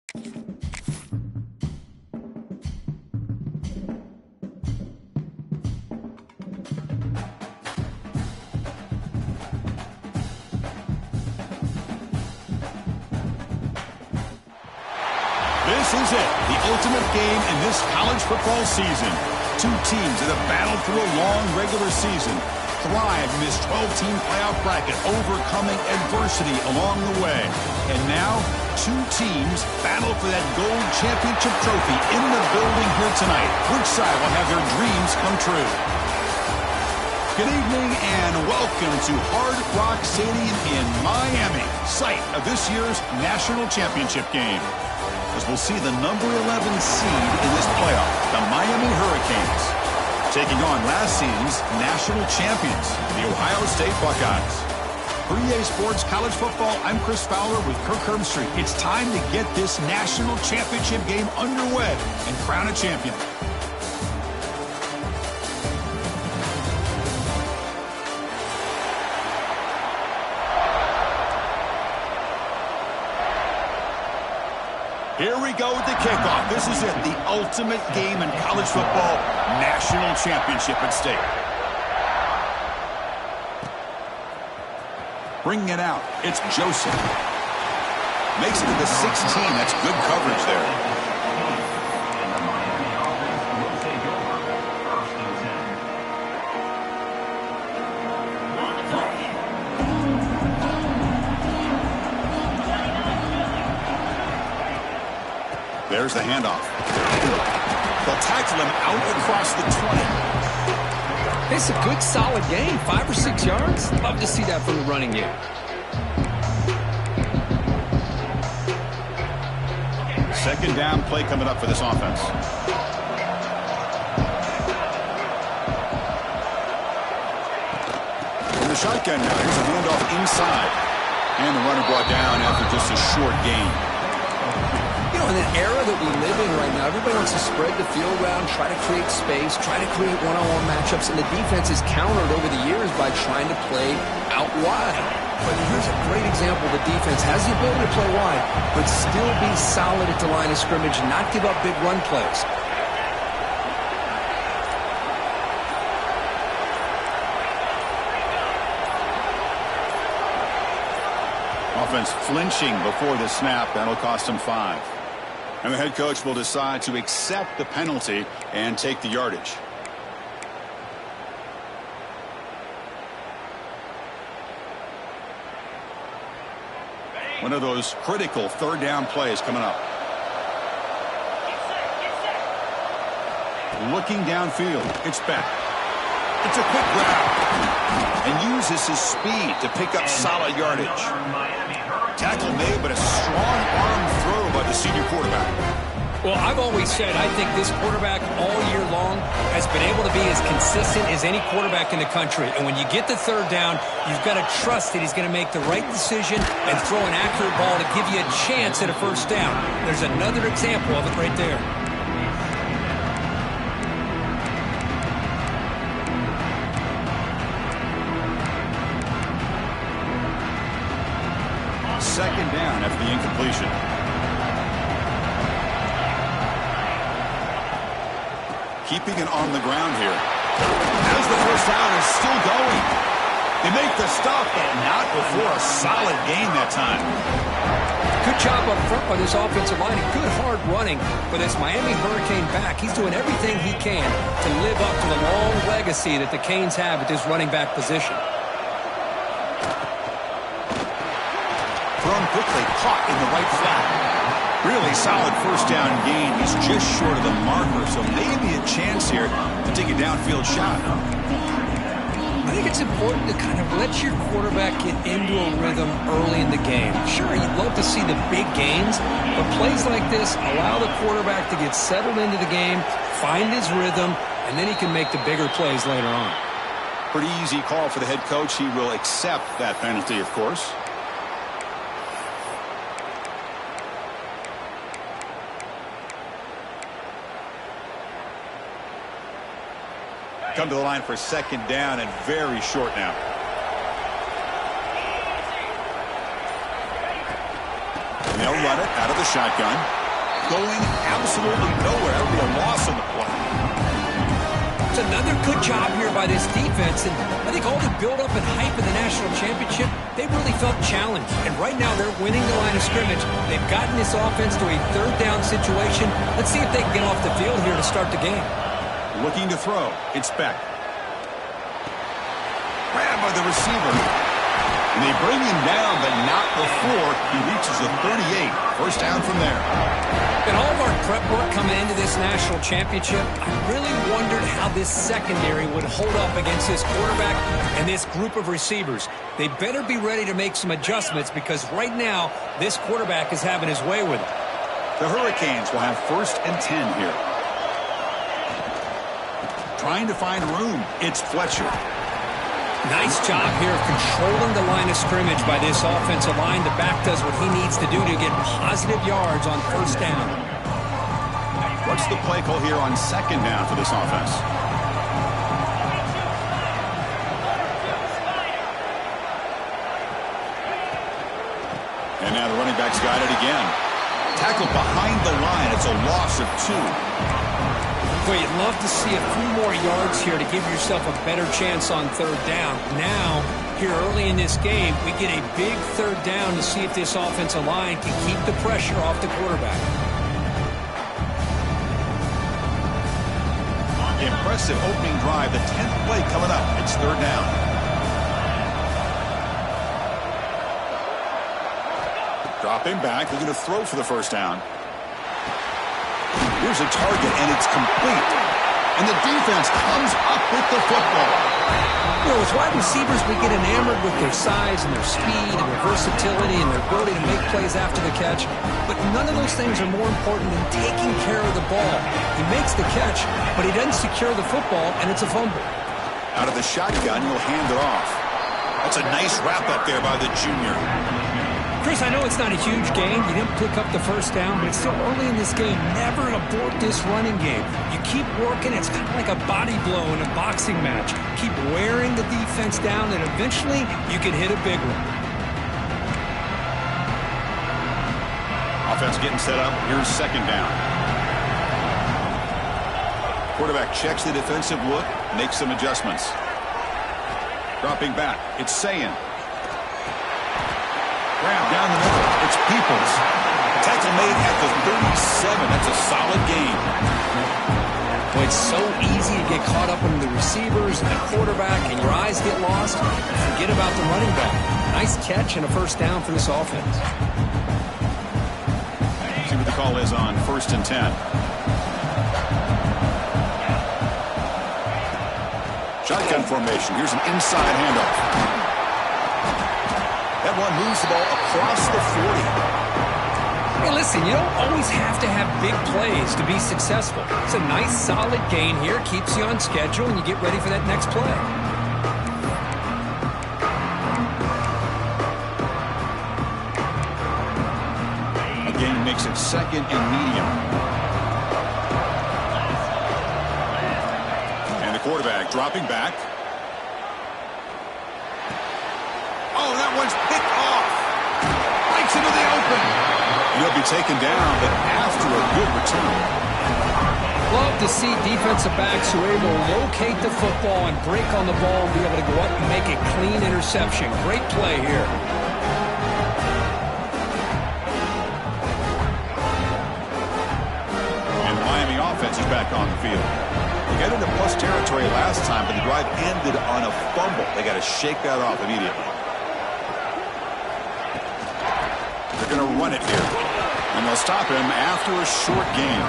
This is it, the ultimate game in this college football season. Two teams that have battled through a long regular season, thrived in this 12-team playoff bracket, overcoming adversity along the way. And now, two teams battle for that gold championship trophy in the building here tonight. Which side will have their dreams come true? Good evening and welcome to Hard Rock Stadium in Miami, site of this year's national championship game. As we'll see the number 11 seed in this playoff, the Miami Hurricanes, taking on last season's national champions, the Ohio State Buckeyes. For EA Sports College Football, I'm Chris Fowler with Kirk Herbstreit. It's time to get this national championship game underway and crown a champion. Here we go with the kickoff. This is it, the ultimate game in college football, national championship at stake. Bringing it out, it's Joseph. Makes it to the 16, that's good coverage there. There's the handoff. They'll tackle him out across the 20. It's a good, solid game. 5 or 6 yards. Love to see that from the running game. Second down play coming up for this offense. In the shotgun now. Here's a handoff inside. And the runner brought down after just a short gain. You know, in an era that we live in right now, everybody wants to spread the field around, try to create space, try to create one-on-one matchups, and the defense is countered over the years by trying to play out wide. But here's a great example. The defense has the ability to play wide, but still be solid at the line of scrimmage, not give up big run plays. Offense flinching before the snap. That'll cost him 5. And the head coach will decide to accept the penalty and take the yardage. One of those critical third down plays coming up. Looking downfield. It's back. It's a quick grab. And uses his speed to pick up solid yardage. Tackle made, but a strong arm throw by the senior quarterback. Well, I've always said I think this quarterback all year long has been able to be as consistent as any quarterback in the country. And when you get the third down, you've got to trust that he's going to make the right decision and throw an accurate ball to give you a chance at a first down. There's another example of it right there. Second down after the incompletion. Keeping it on the ground here. As the first down is still going. They make the stop, but not before a solid gain that time. Good job up front by this offensive line. Good hard running for this Miami Hurricane back. He's doing everything he can to live up to the long legacy that the Canes have at this running back position. Thrown quickly, caught in the right flat. Really solid first down gain. He's just short of the marker, so maybe a chance here to take a downfield shot. I think it's important to kind of let your quarterback get into a rhythm early in the game. Sure, you'd love to see the big gains, but plays like this allow the quarterback to get settled into the game, find his rhythm, and then he can make the bigger plays later on. Pretty easy call for the head coach. He will accept that penalty, of course. Come to the line for second down and very short now. And they'll run it out of the shotgun. going absolutely nowhere. That would be a loss on the play. It's another good job here by this defense, and I think all the build-up and hype of the national championship, they really felt challenged. And right now they're winning the line of scrimmage. They've gotten this offense to a third down situation. Let's see if they can get off the field here to start the game. Looking to throw. It's Beck. Grabbed by the receiver. And they bring him down, but not before he reaches the 38. First down from there. In all of our prep work coming into this national championship, I really wondered how this secondary would hold up against this quarterback and this group of receivers. They better be ready to make some adjustments because right now, this quarterback is having his way with it. The Hurricanes will have 1st and 10 here. Trying to find room. It's Fletcher. Nice job here of controlling the line of scrimmage by this offensive line. The back does what he needs to do to get positive yards on first down. What's the play call here on 2nd down for this offense? And now the running back's got it again. Tackled behind the line. It's a loss of 2. Well, you'd love to see a few more yards here to give yourself a better chance on 3rd down. Now, here early in this game, we get a big 3rd down to see if this offensive line can keep the pressure off the quarterback. Impressive opening drive. The 10th play coming up. It's 3rd down. Dropping back. They're going to throw for the first down. Here's a target, and it's complete. And the defense comes up with the football. You know, as wide receivers, we get enamored with their size and their speed and their versatility and their ability to make plays after the catch. But none of those things are more important than taking care of the ball. He makes the catch, but he doesn't secure the football, and it's a fumble. Out of the shotgun, he'll hand it off. That's a nice wrap-up there by the junior. Chris, I know it's not a huge game. You didn't pick up the first down, but it's still early in this game. Never abort this running game. You keep working. It's kind of like a body blow in a boxing match. Keep wearing the defense down, and eventually you can hit a big one. Offense getting set up. Here's 2nd down. Quarterback checks the defensive look, makes some adjustments. Dropping back. It's Sayin. Grab down the middle. It's Peoples. Tackle made at the 37. That's a solid gain. Boy, it's so easy to get caught up in the receivers and the quarterback, and your eyes get lost. Forget about the running back. Nice catch and a first down for this offense. See what the call is on 1st and 10. Shotgun formation. Here's an inside handoff. That one moves the ball across the 40. Hey, listen, you don't always have to have big plays to be successful. It's a nice, solid gain here. Keeps you on schedule, and you get ready for that next play. Again, makes it 2nd and medium. And the quarterback dropping back. Oh, that one's picked off. Breaks into the open. He'll be taken down, but after a good return. Love to see defensive backs who are able to locate the football and break on the ball and be able to go up and make a clean interception. Great play here. And the Miami offense is back on the field. They got into plus territory last time, but the drive ended on a fumble. They got to shake that off immediately. They're going to run it here. And they'll stop him after a short game.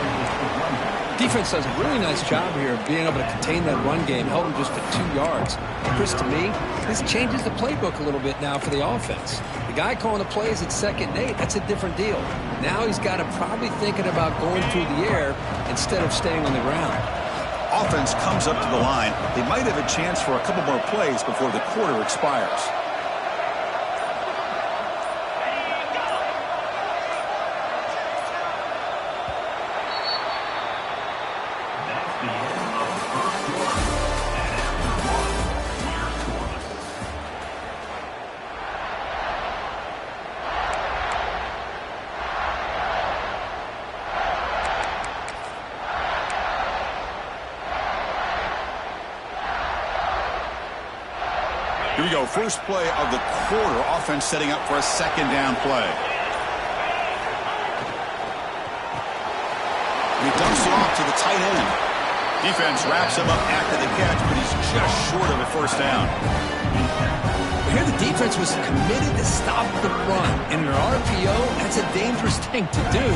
Defense does a really nice job here of being able to contain that run game, held him just for 2 yards. Chris, to me, this changes the playbook a little bit now for the offense. The guy calling the plays at 2nd and 8, that's a different deal. Now he's got to probably thinking about going through the air instead of staying on the ground. Offense comes up to the line. They might have a chance for a couple more plays before the quarter expires. go. First play of the quarter. Offense setting up for a second down play. And he dumps it off to the tight end. Defense wraps him up after the catch, but he's just short of a first down. Here the defense was committed to stop the run. In an RPO, that's a dangerous thing to do.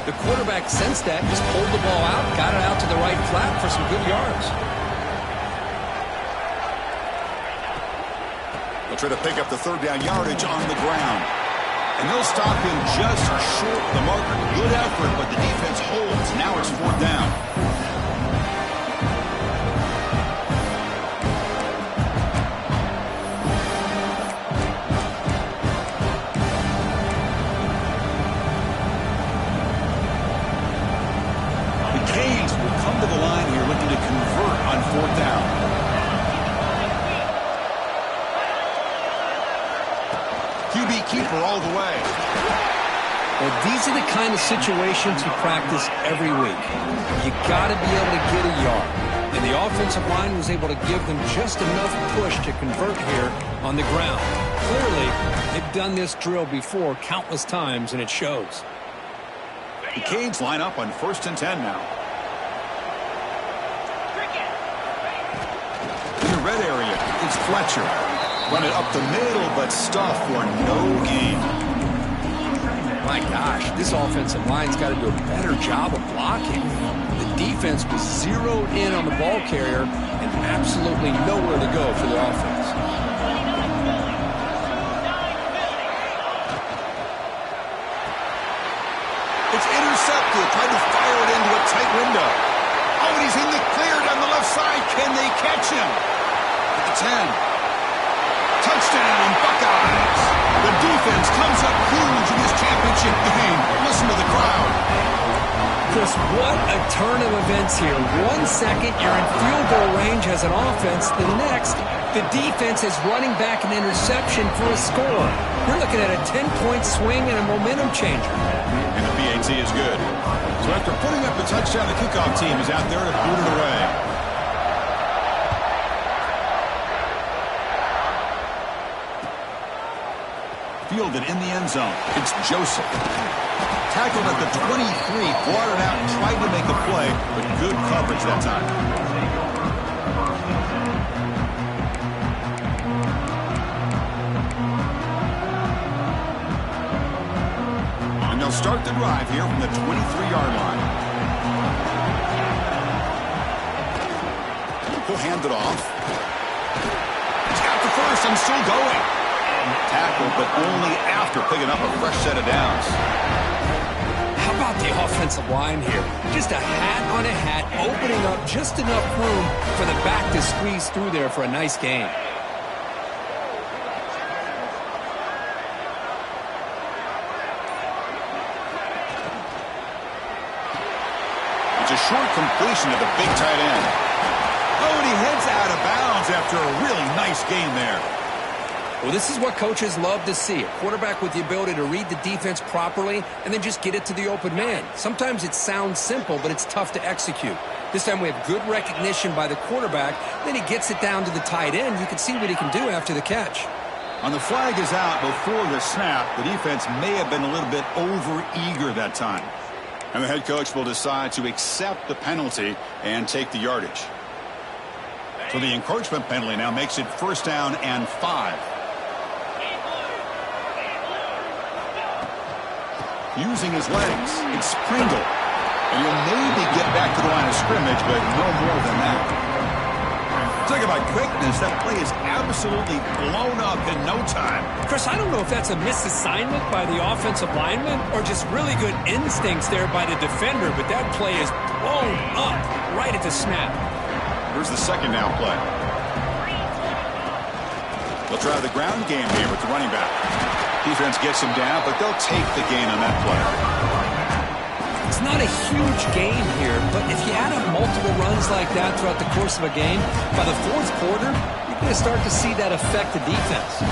The quarterback sensed that, just pulled the ball out, got it out to the right flat for some good yards. They'll try to pick up the third down yardage on the ground. And they'll stop him just short of the marker. Good effort, but the defense holds. Now it's fourth down. The Canes will come to the line here looking to convert on fourth down. QB keeper all the way. Well, these are the kind of situations you practice every week. You got to be able to get a yard. And the offensive line was able to give them just enough push to convert here on the ground. Clearly, they've done this drill before countless times, and it shows. The Canes line up on 1st and 10 now. In the red area, it's Fletcher. Run it up the middle, but stuff for no gain. My gosh, this offensive line's got to do a better job of blocking. The defense was zeroed in on the ball carrier and absolutely nowhere to go for the offense. It's intercepted, trying to fire it into a tight window. Oh, and he's in the clear down the left side. Can they catch him? At the 10. Touchdown, Buckeyes. The defense comes up huge in this championship game. Listen to the crowd. Chris, what a turn of events here. 1 second, you're in field goal range as an offense. The next, the defense is running back an interception for a score. You're looking at a 10-point swing and a momentum changer. And the PAT is good. So after putting up the touchdown, the kickoff team is out there to boot it away. Fielded in the end zone. It's Joseph. Tackled at the 23, brought it out and tried to make a play, but good coverage that time. And they'll start the drive here from the 23-yard line. He'll hand it off. He's got the first and still going. Tackled, but only after picking up a fresh set of downs. How about the offensive line here? Just a hat on a hat, opening up just enough room for the back to squeeze through there for a nice gain. It's a short completion to the big tight end. Oh, and he heads out of bounds after a really nice gain there. Well, this is what coaches love to see. A quarterback with the ability to read the defense properly and then just get it to the open man. Sometimes it sounds simple, but it's tough to execute. This time we have good recognition by the quarterback. Then he gets it down to the tight end. You can see what he can do after the catch. On the flag is out before the snap. The defense may have been a little bit over-eager that time. And the head coach will decide to accept the penalty and take the yardage. So the encouragement penalty now makes it 1st down and 5. Using his legs, it's Pringle. And he'll maybe get back to the line of scrimmage, but no more than that. Talk about quickness, that play is absolutely blown up in no time. Chris, I don't know if that's a misassignment by the offensive lineman or just really good instincts there by the defender, but that play is blown up right at the snap. Here's the second down play. They'll try the ground game here with the running back. Defense gets him down, but they'll take the gain on that play. It's not a huge gain here, but if you add up multiple runs like that throughout the course of a game, by the 4th quarter, you're going to start to see that affect the defense.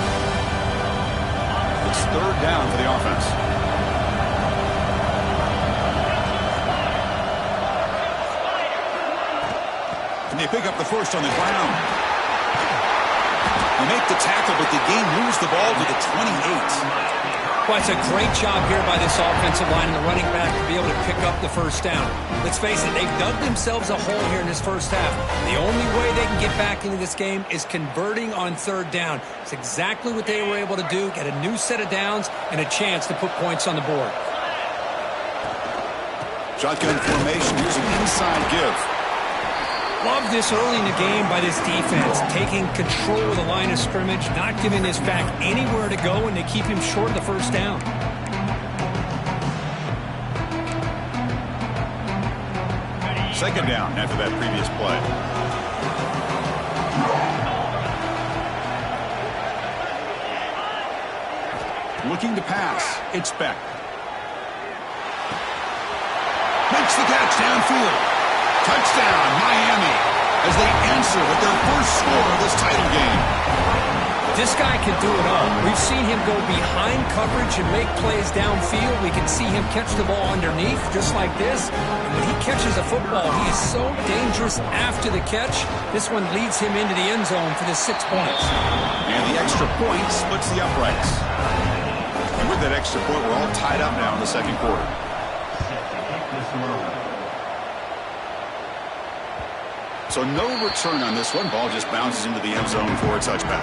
It's 3rd down for the offense. And they pick up the first on the ground. They make the tackle, but the game moves the ball to the 28. Well, it's a great job here by this offensive line and the running back to be able to pick up the first down. Let's face it, they've dug themselves a hole here in this first half. The only way they can get back into this game is converting on third down. It's exactly what they were able to do, get a new set of downs and a chance to put points on the board. Shotgun formation. Here's an inside give. Love this early in the game by this defense, taking control of the line of scrimmage, not giving this back anywhere to go, and they keep him short of the first down. Second down after that previous play. Looking to pass. It's Beck. Makes the catch downfield. Touchdown, Miami, as they answer with their first score of this title game. This guy can do it all. We've seen him go behind coverage and make plays downfield. We can see him catch the ball underneath, just like this. And when he catches a football, he is so dangerous after the catch. This one leads him into the end zone for the 6 points. And the extra point splits the uprights. And with that extra point, we're all tied up now in the second quarter. So no return on this one. Ball just bounces into the end zone for a touchback.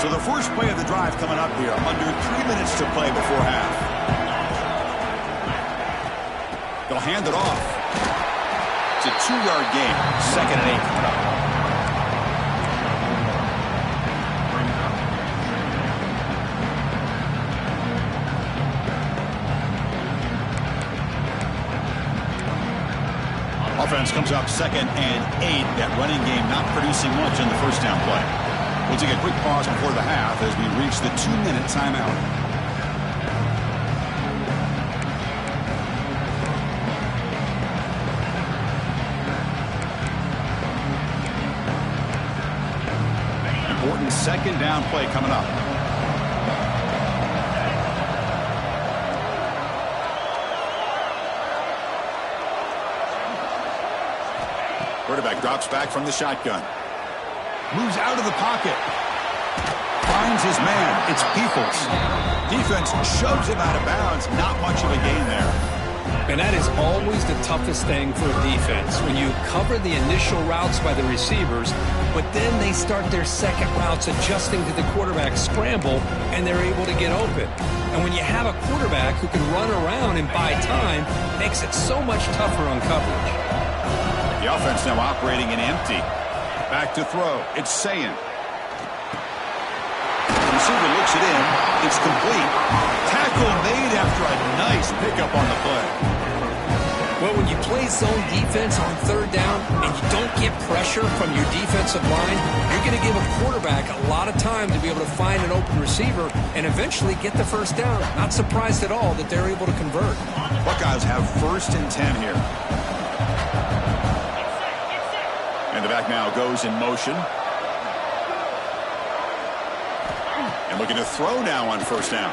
So the first play of the drive coming up here. Under 3 minutes to play before half. They'll hand it off. It's a 2-yard gain. 2nd and 8 coming up. Offense comes up 2nd and 8. That running game not producing much in the first down play. We'll take a quick pause before the half as we reach the 2-minute timeout. Important second down play coming up. Quarterback drops back from the shotgun. Moves out of the pocket. Finds his man. It's Peoples. Defense shoves him out of bounds. Not much of a gain there. And that is always the toughest thing for a defense. When you cover the initial routes by the receivers, but then they start their second routes adjusting to the quarterback scramble, and they're able to get open. And when you have a quarterback who can run around and buy time, it makes it so much tougher on coverage. The offense now operating in empty. Back to throw. It's Sayin. The receiver looks it in. It's complete. Tackle made after a nice pickup on the play. Well, when you play zone defense on third down and you don't get pressure from your defensive line, you're going to give a quarterback a lot of time to be able to find an open receiver and eventually get the first down. Not surprised at all that they're able to convert. Buckeyes have 1st and 10 here. And the back now goes in motion. And looking to throw now on first down.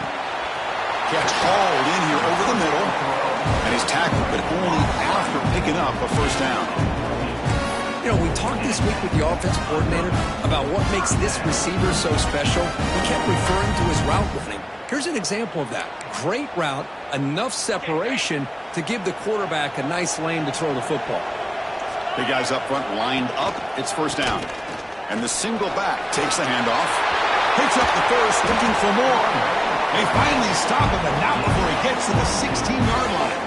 Catch hauled in here over the middle. And he's tackled, but only after picking up a first down. You know, we talked this week with the offensive coordinator about what makes this receiver so special. He kept referring to his route running. Here's an example of that. Great route, enough separation to give the quarterback a nice lane to throw the football. The guys up front lined up. It's first down. And the single back takes the handoff. Picks up the first, looking for more. They finally stop him, but not before he gets to the 16-yard line.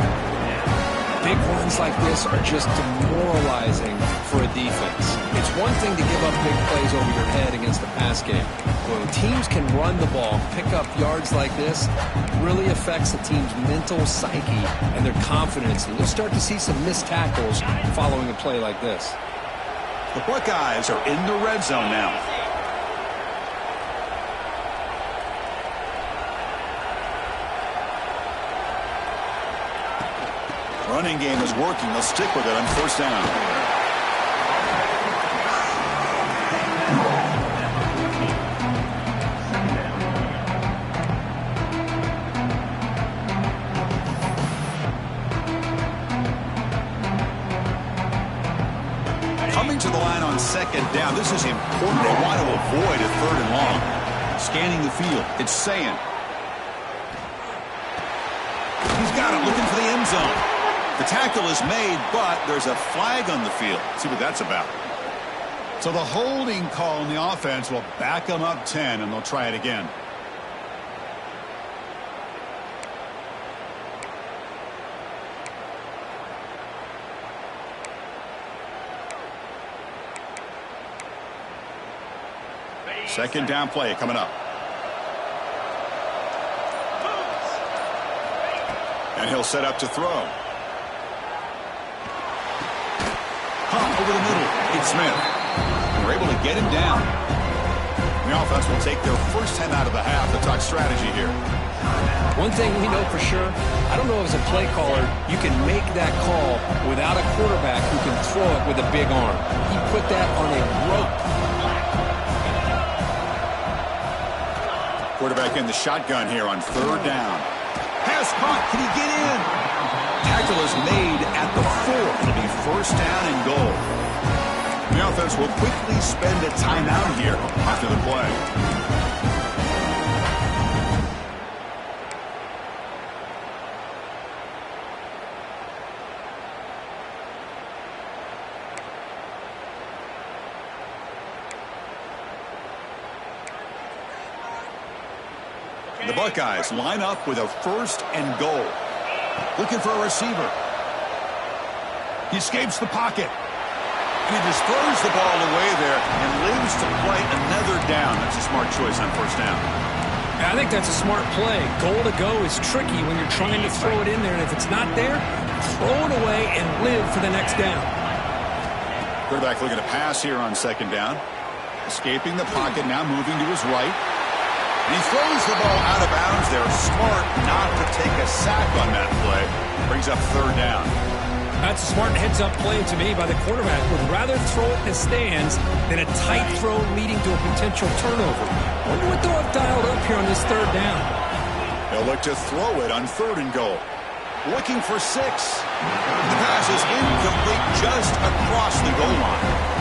Big runs like this are just demoralizing for a defense. It's one thing to give up big plays over your head against the pass game. When teams can run the ball, pick up yards like this, it really affects the team's mental psyche and their confidence. And you'll start to see some missed tackles following a play like this. The Buckeyes are in the red zone now. Running game is working. They'll stick with it on first down. on second down. This is important. They want to avoid a third and long. Scanning the field. It's saying. He's got it, looking for the end zone. The tackle is made, but there's a flag on the field. Let's see what that's about. So the holding call on the offense will back them up 10, and they'll try it again. Second down play coming up. And he'll set up to throw. Pump over the middle. It's Smith. And we're able to get him down. The offense will take their first 10 out of the half to talk strategy here. One thing we know for sure, I don't know as a play caller, you can make that call without a quarterback who can throw it with a big arm. He put that on a rope. Quarterback in the shotgun here on third down. Pass caught. Can he get in? Tackle is made at the 4. It'll be first down and goal. The offense will quickly spend a timeout here after the play. The Buckeyes line up with a first and goal. Looking for a receiver. He escapes the pocket. And he just throws the ball away there and lives to play another down. That's a smart choice on first down. I think that's a smart play. Goal to go is tricky when you're trying to throw it in there. And if it's not there, throw it away and live for the next down. Quarterback looking to pass here on second down. Escaping the pocket, now moving to his right. And he throws the ball out of bounds there. Smart not to take a sack on that play. Brings up third down. That's a smart heads-up play to me by the quarterback. Would rather throw it in the stands than a tight throw leading to a potential turnover. Wonder what they'll have dialed up here on this third down. They'll look to throw it on third and goal. Looking for 6. The pass is incomplete just across the goal line.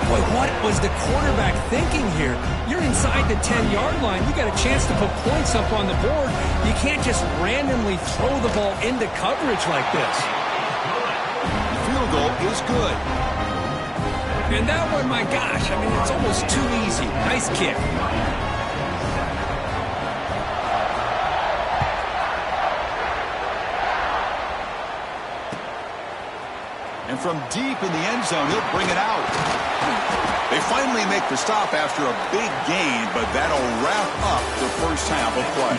Boy, what was the quarterback thinking here? You're inside the 10-yard line. You got a chance to put points up on the board. You can't just randomly throw the ball into coverage like this. The field goal is good. And that one, my gosh, I mean, it's almost too easy. Nice kick. And from deep in the end zone, he'll bring it out. They finally make the stop after a big gain, but that'll wrap up the first half of play.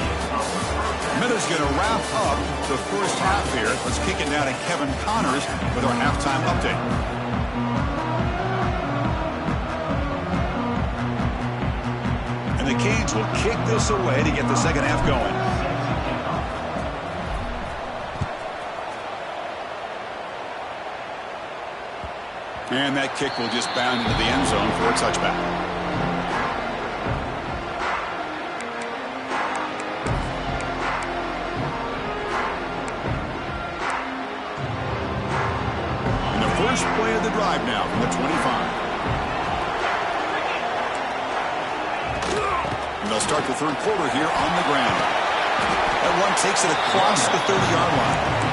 Miller's going to wrap up the first half here. Let's kick it now to Kevin Connors with our halftime update. And the Canes will kick this away to get the second half going. And that kick will just bound into the end zone for a touchback. And the first play of the drive now from the 25. And they'll start the third quarter here on the ground. That one takes it across the 30-yard line.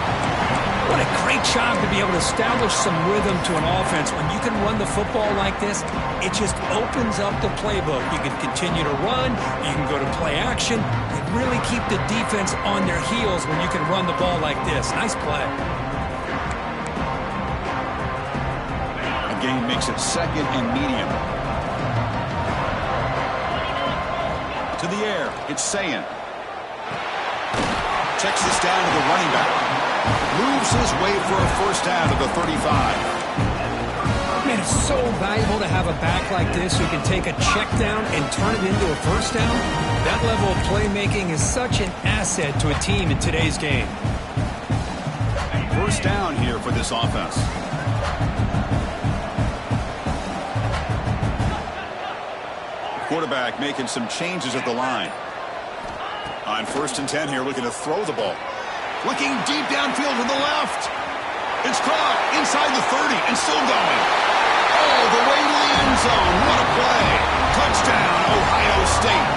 What a great job to be able to establish some rhythm to an offense. When you can run the football like this, it just opens up the playbook. You can continue to run. You can go to play action. And really keep the defense on their heels when you can run the ball like this. Nice play. A gain makes it second and medium. To the air, it's Sayan. Checks this down to the running back. Moves his way for a first down to the 35. Man, it's so valuable to have a back like this who can take a check down and turn it into a first down. That level of playmaking is such an asset to a team in today's game. First down here for this offense. Quarterback making some changes at the line. On first and 10 here, looking to throw the ball. Looking deep downfield to the left. It's caught inside the 30 and still going. Oh, the way to the end zone. What a play. Touchdown, Ohio State.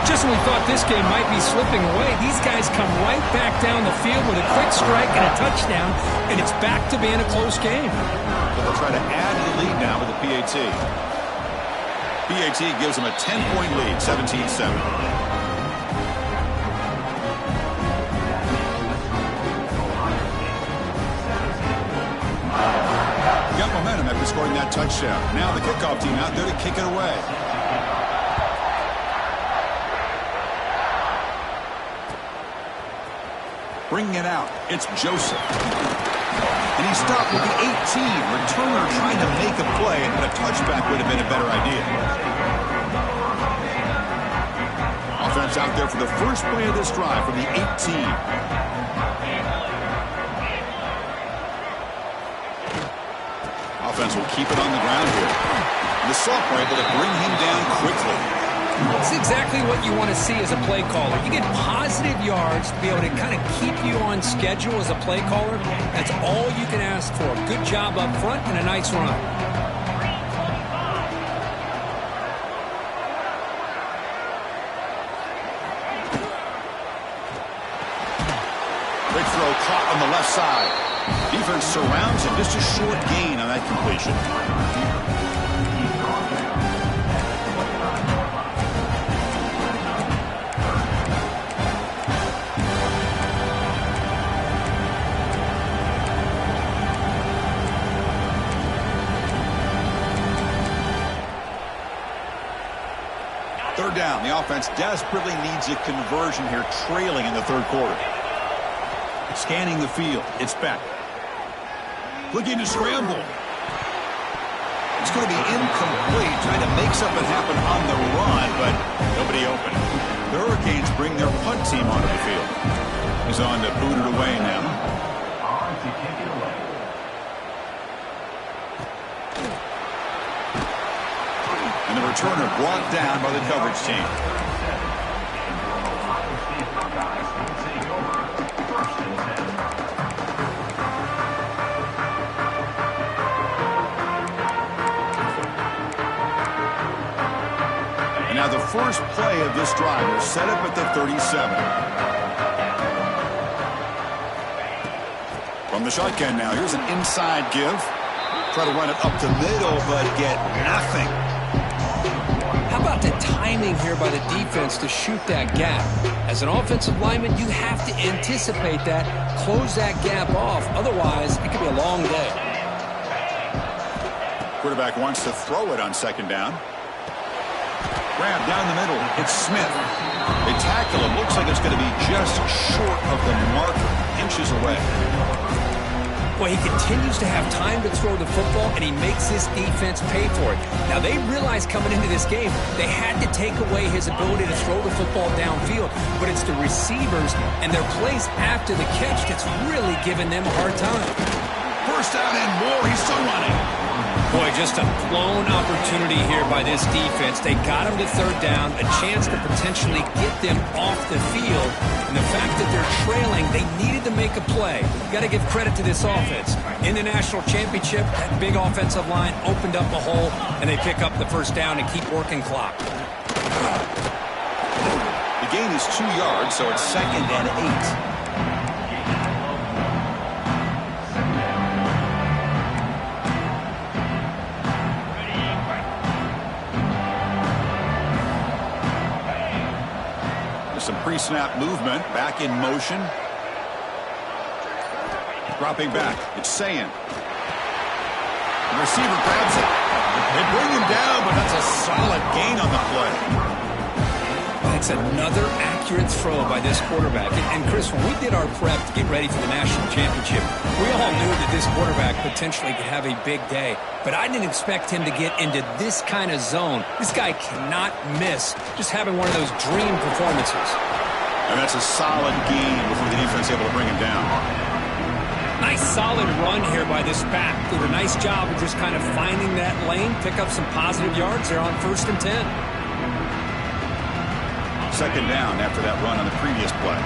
Just when we thought this game might be slipping away, these guys come right back down the field with a quick strike and a touchdown, and it's back to being a close game. So they'll try to add to the lead now with the PAT. PAT gives them a 10-point lead, 17-7. Got momentum after scoring that touchdown. Now the kickoff team out there to kick it away. Bringing it out, it's Joseph. And he stopped with the 18. Returner trying to make a play, and a touchback would have been a better idea. Offense out there for the first play of this drive from the 18. Offense will keep it on the ground here. And the sophomore able to bring him down quickly. It's exactly what you want to see as a play caller. You get positive yards to be able to kind of keep you on schedule as a play caller. That's all you can ask for. Good job up front and a nice run. Big throw caught on the left side. Defense surrounds him. Just a short gain on that completion. Third down. The offense desperately needs a conversion here, trailing in the third quarter. Scanning the field. It's Beck. Looking to scramble. It's going to be incomplete. Trying to make something happen on the run, but nobody open. The Hurricanes bring their punt team onto the field. He's on to boot it away now. And the returner brought down by the coverage team. And now the first play of this drive is set up at the 37. From the shotgun now, here's an inside give. Try to run it up the middle, but get nothing. How about the timing here by the defense to shoot that gap? As an offensive lineman, you have to anticipate that, close that gap off. Otherwise, it could be a long day. Quarterback wants to throw it on second down. Grab down the middle. It's Smith. They tackle him. Looks like it's going to be just short of the marker, inches away. Well, he continues to have time to throw the football, and he makes this defense pay for it. Now, they realized coming into this game, they had to take away his ability to throw the football downfield, but it's the receivers and their plays after the catch that's really giving them a hard time. First down and more. He's still running. Boy, just a blown opportunity here by this defense. They got him to third down, a chance to potentially get them off the field. And the fact that they're trailing, they needed to make a play. You got to give credit to this offense. In the national championship, that big offensive line opened up a hole, and they pick up the first down and keep working clock. The gain is 2 yards, so it's 2nd and 8. Some pre-snap movement, back in motion. Dropping back, it's Sayan. The receiver grabs it. They bring him down, but that's a solid gain on the play. That's another accurate throw by this quarterback. And Chris, when we did our prep to get ready for the national championship, we all knew that this quarterback potentially could have a big day. But I didn't expect him to get into this kind of zone. This guy cannot miss just having one of those dream performances. And that's a solid gain before the defense able to bring him down. Nice solid run here by this back. Did a nice job of just kind of finding that lane, pick up some positive yards there on 1st and 10. Second down after that run on the previous play.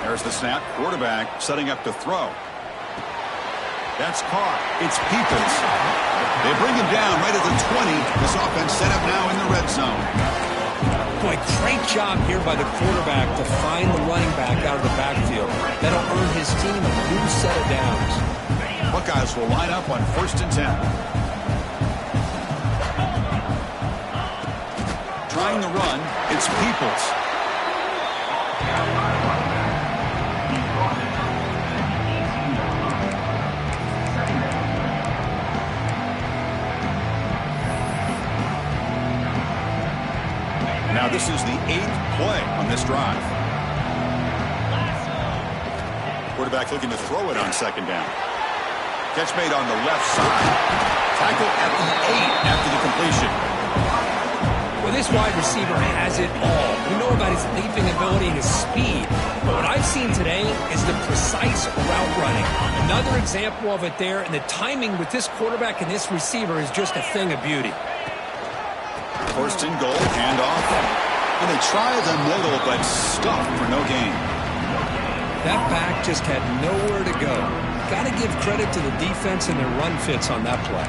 There's the snap. Quarterback setting up to throw. That's caught. It's Peoples. They bring him down right at the 20. This offense set up now in the red zone. Boy, great job here by the quarterback to find the running back out of the backfield. That'll earn his team a new set of downs. Buckeyes will line up on 1st and 10. Trying the run, it's Peoples. Now this is the 8th play on this drive. Quarterback looking to throw it on 2nd down. Catch made on the left side. Tackle at the 8 after the completion. Well, this wide receiver has it all. We know about his leaping ability and his speed. But what I've seen today is the precise route running. Another example of it there, and the timing with this quarterback and this receiver is just a thing of beauty. 1st and goal, handoff. And they try the middle, but stuffed for no gain. That back just had nowhere to go. Got to give credit to the defense and their run fits on that play.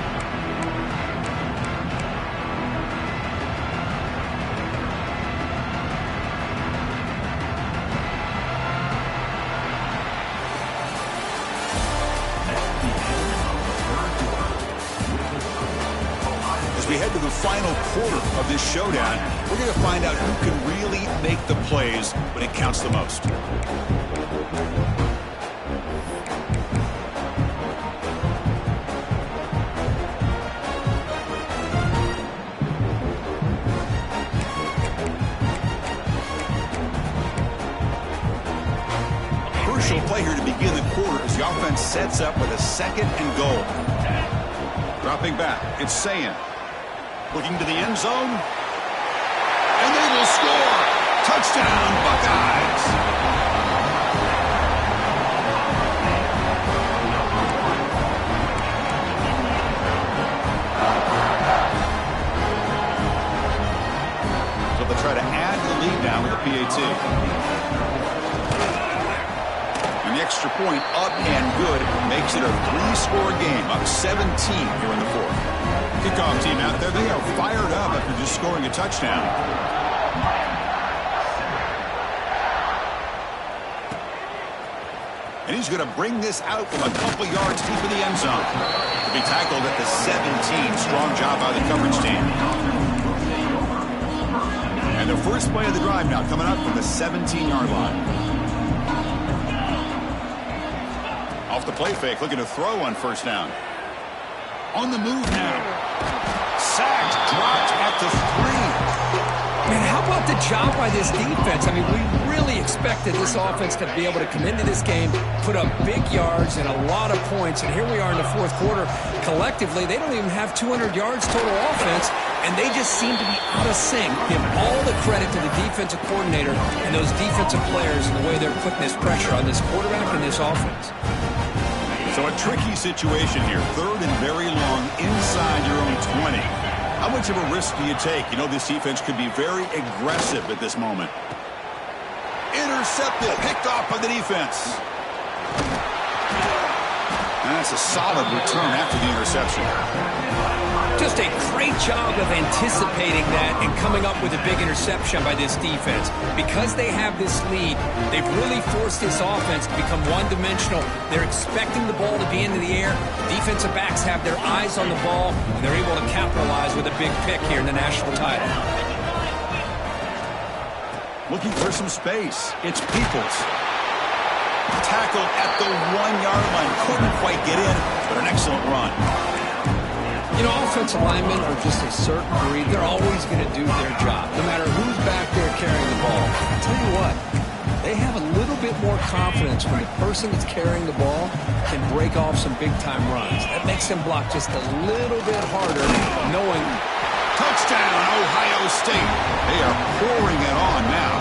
We head to the final quarter of this showdown. We're going to find out who can really make the plays when it counts the most. A crucial play here to begin the quarter as the offense sets up with a 2nd and goal. Dropping back, it's Sayan. Looking to the end zone. And they will score. Touchdown, Buckeyes. So they'll try to add the lead now with a PAT. And the extra point up and good makes it a 3-score game, up 17 here in the 4th. Kickoff team out there, they are fired up after just scoring a touchdown. And he's going to bring this out from a couple yards deep in the end zone. To be tackled at the 17. Strong job by the coverage team. And the first play of the drive now coming up from the 17-yard line. Off the play fake, looking to throw on 1st down. On the move now. Sacked, dropped at the 3. Man, how about the job by this defense? I mean, we really expected this offense to be able to come into this game, put up big yards and a lot of points, and here we are in the 4th quarter. Collectively, they don't even have 200 yards total offense, and they just seem to be out of sync. Give all the credit to the defensive coordinator and those defensive players and the way they're putting this pressure on this quarterback and this offense. So a tricky situation here. 3rd and very long inside your own 20. How much of a risk do you take? You know this defense could be very aggressive at this moment. Intercepted. Picked off by the defense. And that's a solid return after the interception. Just a great job of anticipating that and coming up with a big interception by this defense. Because they have this lead, they've really forced this offense to become one-dimensional. They're expecting the ball to be into the air. Defensive backs have their eyes on the ball, and they're able to capitalize with a big pick here in the national title. Looking for some space. It's Peoples. Tackled at the 1-yard line. Couldn't quite get in, but an excellent run. You know, offensive linemen are just a certain breed. They're always going to do their job, no matter who's back there carrying the ball. I'll tell you what, they have a little bit more confidence when the person that's carrying the ball can break off some big-time runs. That makes them block just a little bit harder, knowing... Touchdown, Ohio State. They are pouring it on now.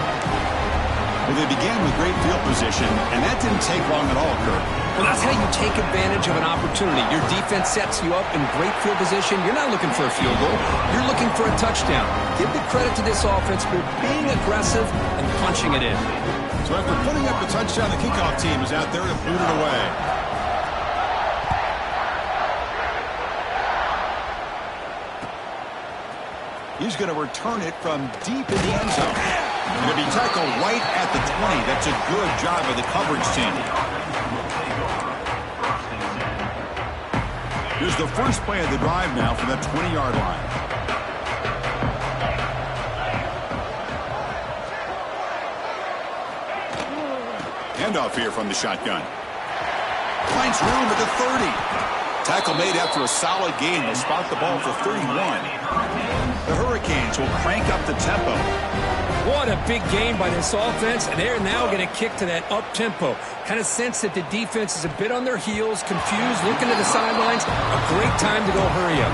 Well, they began with great field position, and that didn't take long at all, Kirk. Well, that's how you take advantage of an opportunity. Your defense sets you up in great field position. You're not looking for a field goal. You're looking for a touchdown. Give the credit to this offense for being aggressive and punching it in. So after putting up the touchdown, the kickoff team is out there to boot it away. He's going to return it from deep in the end zone. Going to be tackled right at the 20. That's a good job of the coverage team. Here's the first play of the drive now from that 20-yard line. Handoff here from the shotgun. Finds room at the 30. Tackle made after a solid gain. They'll spot the ball for 31. The Hurricanes will crank up the tempo. What a big game by this offense, and they're now going to kick to that up-tempo. Kind of sense that the defense is a bit on their heels, confused, looking to the sidelines. A great time to go hurry up.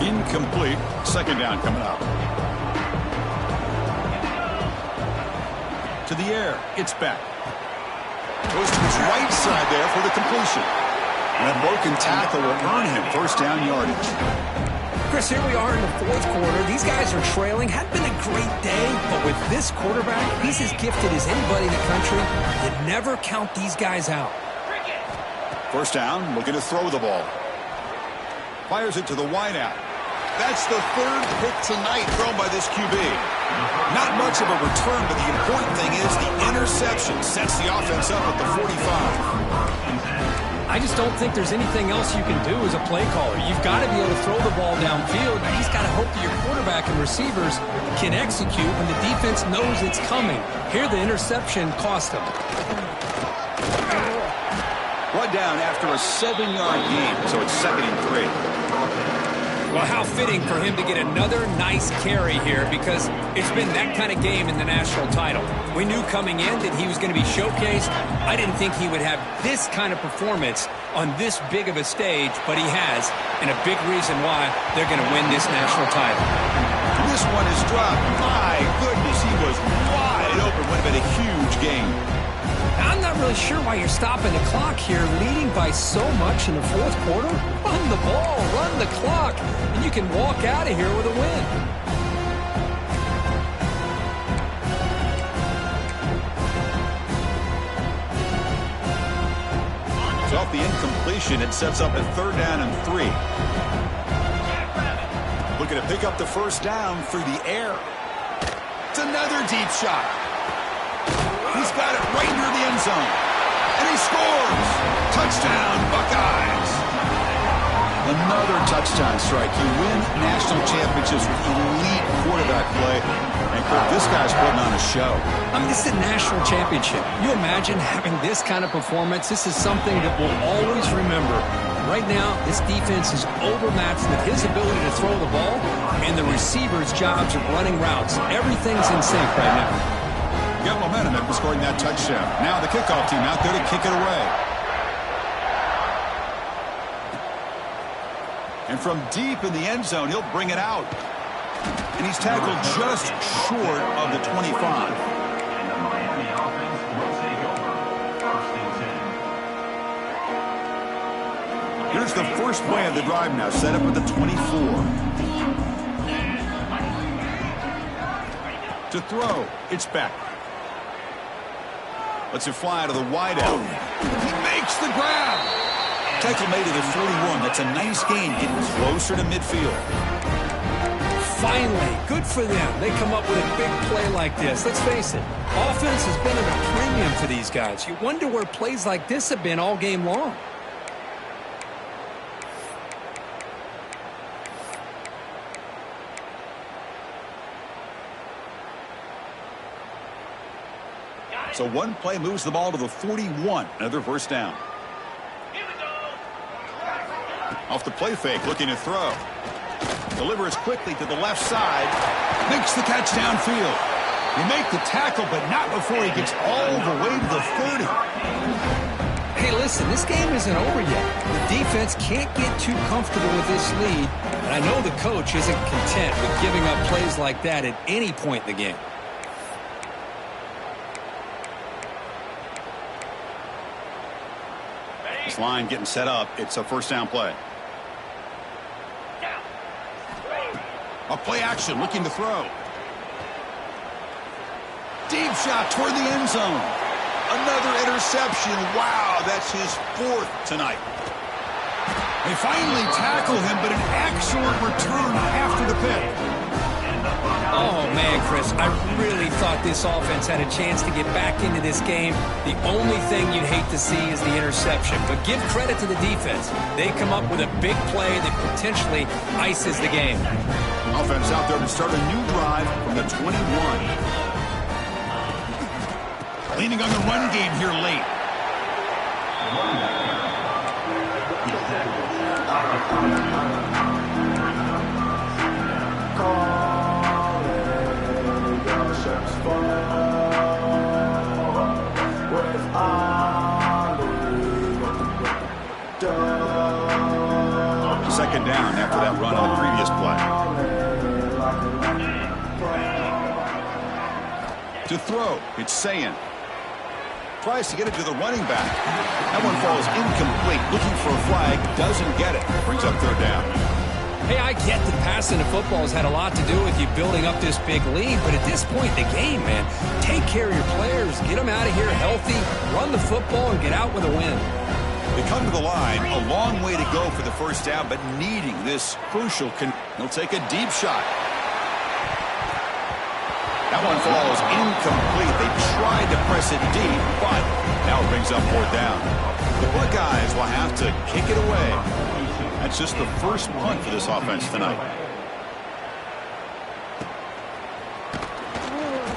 Incomplete. Second down coming up. To the air. It's back. Goes to his right side there for the completion. And that broken tackle will earn him first down yardage. Chris, here we are in the fourth quarter. These guys are trailing. Hadn't been a great day, but with this quarterback, he's as gifted as anybody in the country. You never count these guys out. First down, looking to throw the ball. Fires it to the wideout. That's the third pick tonight thrown by this QB. Not much of a return, but the important thing is the interception sets the offense up at the 45. I just don't think there's anything else you can do as a play caller. You've got to be able to throw the ball downfield. You just got to hope that your quarterback and receivers can execute when the defense knows it's coming. Here, the interception cost them. One down after a 7-yard gain, so it's 2nd and 3. Well, how fitting for him to get another nice carry here, because it's been that kind of game in the national title. We knew coming in that he was going to be showcased. I didn't think he would have this kind of performance on this big of a stage, but he has, and a big reason why they're going to win this national title. This one is dropped. My goodness, he was wide open. Would have been a huge game. I'm not really sure why you're stopping the clock here, leading by so much in the fourth quarter. Run the ball, run the clock, and you can walk out of here with a win. It's off the incompletion. It sets up at 3rd down and 3. Looking to pick up the first down through the air. It's another deep shot. He's got it right near the end zone. And he scores. Touchdown, Buckeyes. Another touchdown strike. You win national championships with elite quarterback play. And this guy's putting on a show. I mean, this is a national championship. You imagine having this kind of performance? This is something that we'll always remember. Right now, this defense is overmatched with his ability to throw the ball and the receivers' jobs of running routes. Everything's in sync right now. Got momentum after scoring that touchdown. Now the kickoff team out there to kick it away. And from deep in the end zone, he'll bring it out. And he's tackled just short of the 25. Here's the first play of the drive now, set up at the 24. To throw, it's back. Lets it fly out of the wideout. He makes the grab. Tackle made at the 41. That's a nice gain, getting closer to midfield. Finally, good for them. They come up with a big play like this. Let's face it, offense has been at a premium for these guys. You wonder where plays like this have been all game long. So one play moves the ball to the 41. Another first down. Off the play fake, looking to throw. Delivers quickly to the left side. Makes the catch downfield. He make the tackle, but not before he gets all the way to the 30. Hey, listen, this game isn't over yet. The defense can't get too comfortable with this lead, and I know the coach isn't content with giving up plays like that at any point in the game. This line getting set up. It's a first down play. A play action, looking to throw. Deep shot toward the end zone. Another interception. Wow, that's his 4th tonight. They finally tackle him, but an excellent return after the pick. Oh, man, Chris, I really thought this offense had a chance to get back into this game. The only thing you'd hate to see is the interception. But give credit to the defense. They come up with a big play that potentially ices the game. Offense out there to start a new drive from the 21. Leaning on the run game here late. Second down after that run on the previous play. To throw, it's Sayin. Tries to get it to the running back. That one falls incomplete. Looking for a flag, doesn't get it. Brings up 3rd down. Hey, I get that passing the football has had a lot to do with you building up this big lead, but at this point in the game, man, take care of your players, get them out of here healthy, run the football, and get out with a win. They come to the line, a long way to go for the 1st down, but needing this crucial. He'll take a deep shot. That one falls incomplete. They tried to press it deep, but now it brings up 4th down. The Buckeyes will have to kick it away. That's just the first punt for this offense tonight.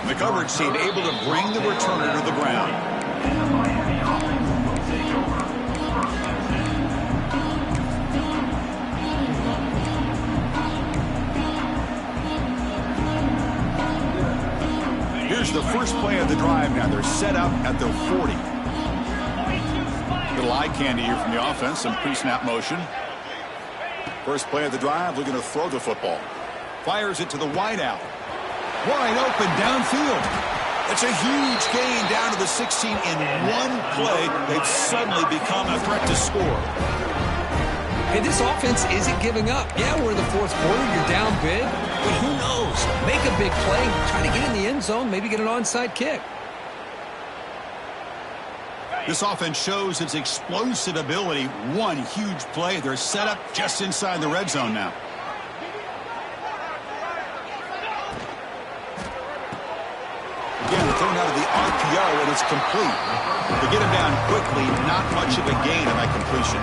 The coverage team able to bring the returner to the ground. Here's the first play of the drive now. They're set up at their 40. Little eye candy here from the offense. Some pre-snap motion. First play of the drive, looking to throw the football. Fires it to the wideout. Wide open downfield. It's a huge gain down to the 16 in one play. They've suddenly become a threat to score. Hey, this offense isn't giving up. Yeah, we're in the 4th quarter. You're down big. But who knows? Make a big play. Try to get in the end zone. Maybe get an onside kick. This offense shows its explosive ability. One huge play. They're set up just inside the red zone now. Again, thrown out of the RPO, and it's complete. They get him down quickly. Not much of a gain on that completion.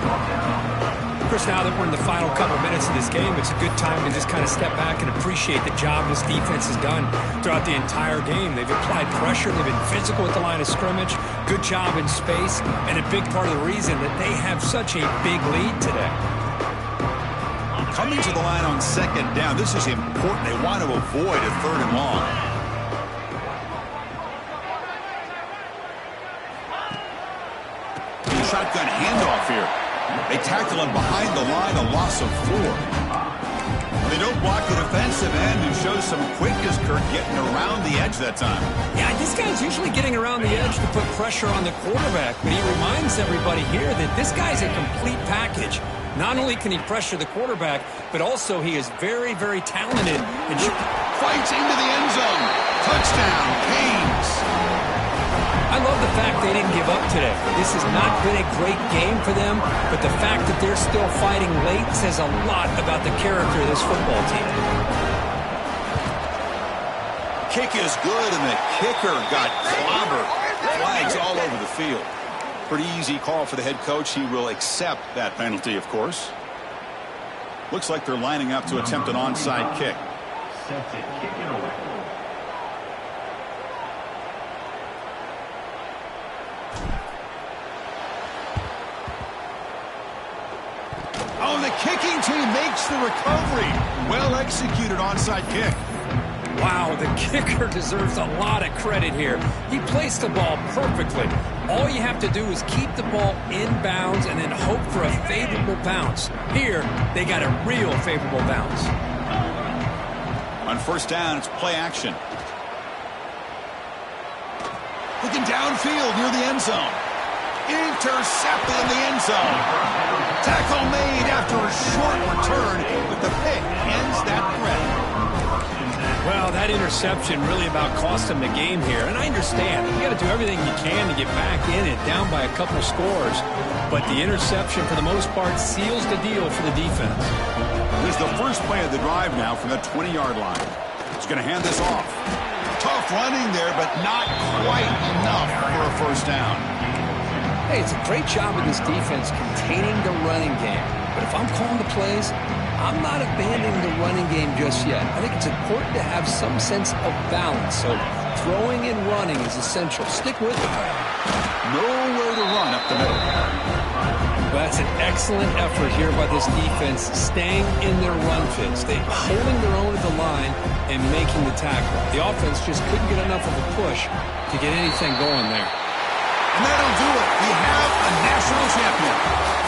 Chris, now that we're in the final couple minutes of this game, it's a good time to just kind of step back and appreciate the job this defense has done throughout the entire game. They've applied pressure. They've been physical at the line of scrimmage. Good job in space. And a big part of the reason that they have such a big lead today. Coming to the line on 2nd down. This is important. They want to avoid a 3rd and long. Shotgun handoff here. They tackle him behind the line, a loss of 4. They don't block the defensive end, who shows some quickness, Kirk, getting around the edge that time. Yeah, this guy's usually getting around the edge to put pressure on the quarterback, but he reminds everybody here that this guy's a complete package. Not only can he pressure the quarterback, but also he is very, very talented. And fights into the end zone. Touchdown, Canes. I love the fact they didn't give up today. This has not been a great game for them, but the fact that they're still fighting late says a lot about the character of this football team. Kick is good, and the kicker got clobbered. Flags all over the field. Pretty easy call for the head coach. He will accept that penalty, of course. Looks like they're lining up to attempt an onside kick. Oh, the kicking team makes the recovery. Well executed onside kick. Wow, the kicker deserves a lot of credit here. He placed the ball perfectly. All you have to do is keep the ball in bounds and then hope for a favorable bounce. Here, they got a real favorable bounce. On 1st down, it's play action. Looking downfield near the end zone. Intercepted in the end zone. Tackle made after a short return, but the pick ends that threat. Well, that interception really about cost him the game here. And I understand. You got to do everything you can to get back in it, down by a couple scores. But the interception, for the most part, seals the deal for the defense. This is the first play of the drive now from the 20-yard line. He's going to hand this off. Tough running there, but not quite enough for a first down. Hey, it's a great job of this defense containing the running game. But if I'm calling the plays, I'm not abandoning the running game just yet. I think it's important to have some sense of balance. So throwing and running is essential. Stick with it. Nowhere to run up the middle. That's an excellent effort here by this defense, staying in their run fits. They're holding their own at the line and making the tackle. The offense just couldn't get enough of a push to get anything going there. And that'll do it. We have a national champion.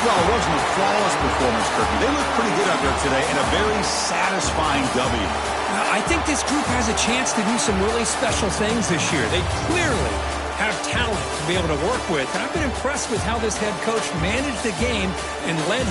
Well, it wasn't a flawless performance, Kirky. They looked pretty good out there today and a very satisfying W. I think this group has a chance to do some really special things this year. They clearly have talent to be able to work with. And I've been impressed with how this head coach managed the game and led